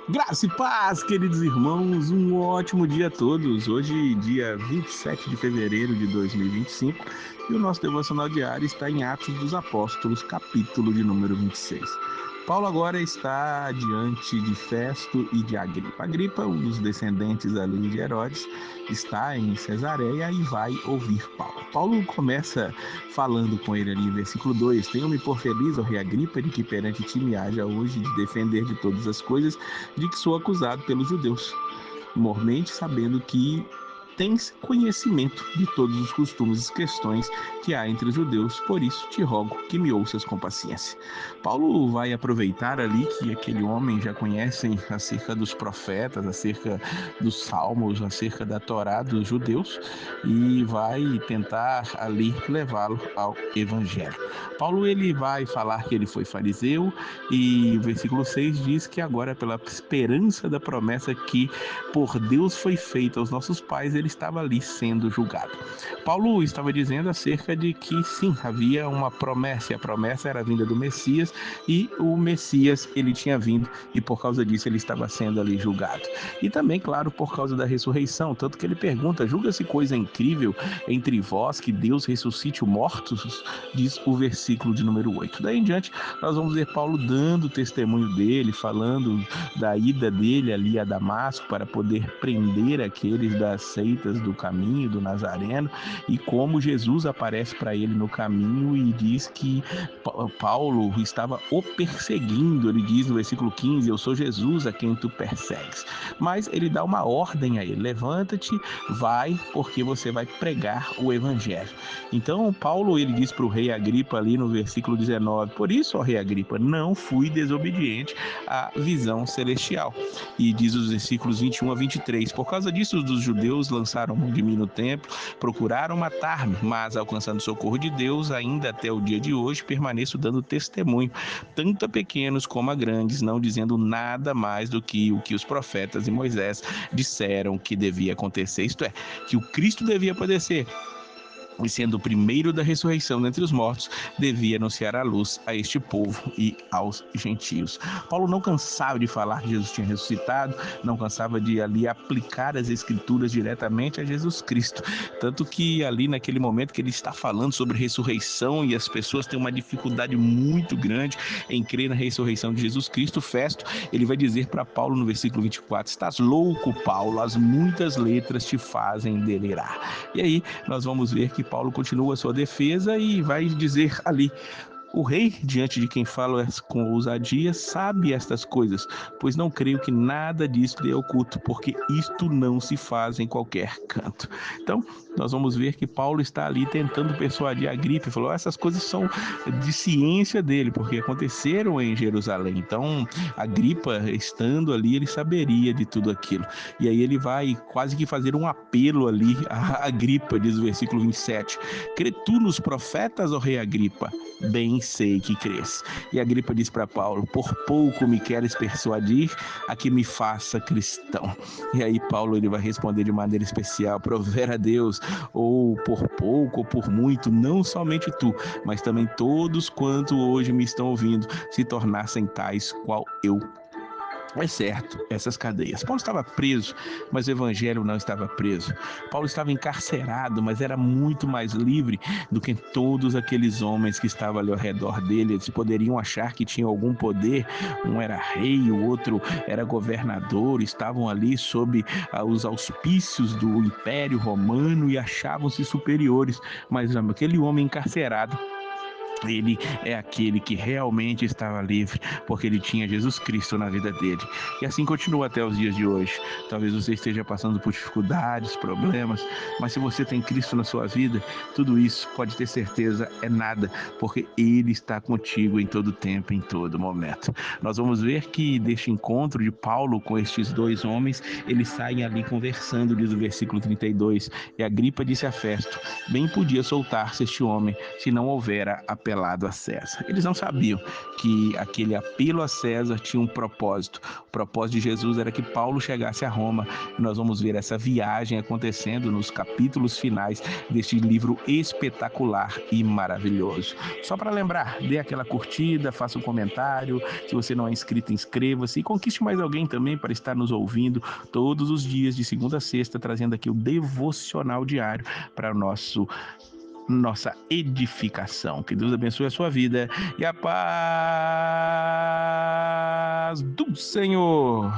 Graça e paz, queridos irmãos, um ótimo dia a todos. Hoje, dia 27 de fevereiro de 2025, e o nosso devocional diário está em Atos dos Apóstolos, capítulo de número 26. Paulo agora está diante de Festo e de Agripa. Agripa, um dos descendentes ali de Herodes, está em Cesareia e vai ouvir Paulo. Paulo começa falando com ele ali em versículo 2: Tenho-me por feliz, ó rei Agripa, de que perante ti me haja hoje de defender de todas as coisas de que sou acusado pelos judeus, mormente sabendo que tens conhecimento de todos os costumes e questões que há entre os judeus, por isso te rogo que me ouças com paciência. Paulo vai aproveitar ali que aquele homem já conhecem acerca dos profetas, acerca dos salmos, acerca da Torá dos judeus, e vai tentar ali levá-lo ao evangelho. Paulo ele vai falar que ele foi fariseu, e o versículo 6 diz que agora, pela esperança da promessa que por Deus foi feita aos nossos pais, ele estava ali sendo julgado. Paulo estava dizendo acerca de que sim, havia uma promessa, e a promessa era a vinda do Messias, e o Messias ele tinha vindo, e por causa disso ele estava sendo ali julgado. E também, claro, por causa da ressurreição, tanto que ele pergunta: julga-se coisa incrível entre vós que Deus ressuscite os mortos? Diz o versículo de número 8. Daí em diante, nós vamos ver Paulo dando testemunho dele, falando da ida dele ali a Damasco para poder prender aqueles das seitas do caminho do Nazareno, e como Jesus aparece para ele no caminho e diz que Paulo estava o perseguindo. Ele diz no versículo 15: eu sou Jesus a quem tu persegues. Mas ele dá uma ordem a ele: levanta-te, vai, porque você vai pregar o evangelho. Então Paulo ele diz para o rei Agripa ali no versículo 19: por isso, ó rei Agripa, não fui desobediente à visão celestial. E diz os versículos 21 a 23: por causa disso os judeus lançaram mão de mim no templo, procuraram matar-me, mas alcançando o socorro de Deus, ainda até o dia de hoje permaneço dando testemunho, tanto a pequenos como a grandes, não dizendo nada mais do que o que os profetas e Moisés disseram que devia acontecer, isto é, que o Cristo devia padecer, e sendo o primeiro da ressurreição dentre os mortos, devia anunciar a luz a este povo e aos gentios. Paulo não cansava de falar que Jesus tinha ressuscitado, não cansava de ali aplicar as escrituras diretamente a Jesus Cristo, tanto que ali naquele momento que ele está falando sobre ressurreição e as pessoas têm uma dificuldade muito grande em crer na ressurreição de Jesus Cristo, Festo, ele vai dizer para Paulo no versículo 24: estás louco, Paulo, as muitas letras te fazem delirar. E aí nós vamos ver que Paulo continua a sua defesa e vai dizer ali: o rei, diante de quem fala com ousadia, sabe estas coisas, pois não creio que nada disso lhe é oculto, porque isto não se faz em qualquer canto. Então, nós vamos ver que Paulo está ali tentando persuadir Agripa, e falou: essas coisas são de ciência dele, porque aconteceram em Jerusalém. Então, Agripa, estando ali, ele saberia de tudo aquilo. E aí ele vai quase que fazer um apelo ali a Agripa, diz o versículo 27. Crê tu nos profetas, ó rei Agripa? Bem sei que crês. E Agripa diz para Paulo: por pouco me queres persuadir a que me faça cristão. E aí Paulo ele vai responder de maneira especial: prover a Deus, ou por pouco ou por muito, não somente tu, mas também todos quanto hoje me estão ouvindo, se tornassem tais qual eu. É certo, essas cadeias. Paulo estava preso, mas o evangelho não estava preso. Paulo estava encarcerado, mas era muito mais livre do que todos aqueles homens que estavam ali ao redor dele. Eles poderiam achar que tinham algum poder. Um era rei, o outro era governador, estavam ali sob os auspícios do Império Romano e achavam-se superiores. Mas aquele homem encarcerado, ele é aquele que realmente estava livre, porque ele tinha Jesus Cristo na vida dele. E assim continua até os dias de hoje. Talvez você esteja passando por dificuldades, problemas, mas se você tem Cristo na sua vida, tudo isso, pode ter certeza, é nada, porque Ele está contigo em todo tempo, em todo momento. Nós vamos ver que deste encontro de Paulo com estes dois homens, eles saem ali conversando, diz o versículo 32, e Agripa disse a Festo: bem podia soltar-se este homem, se não houvera a apelado a César. Eles não sabiam que aquele apelo a César tinha um propósito. O propósito de Jesus era que Paulo chegasse a Roma. E nós vamos ver essa viagem acontecendo nos capítulos finais deste livro espetacular e maravilhoso. Só para lembrar, dê aquela curtida, faça um comentário. Se você não é inscrito, inscreva-se e conquiste mais alguém também para estar nos ouvindo todos os dias, de segunda a sexta, trazendo aqui o devocional diário para nossa edificação. Que Deus abençoe a sua vida e a paz do Senhor.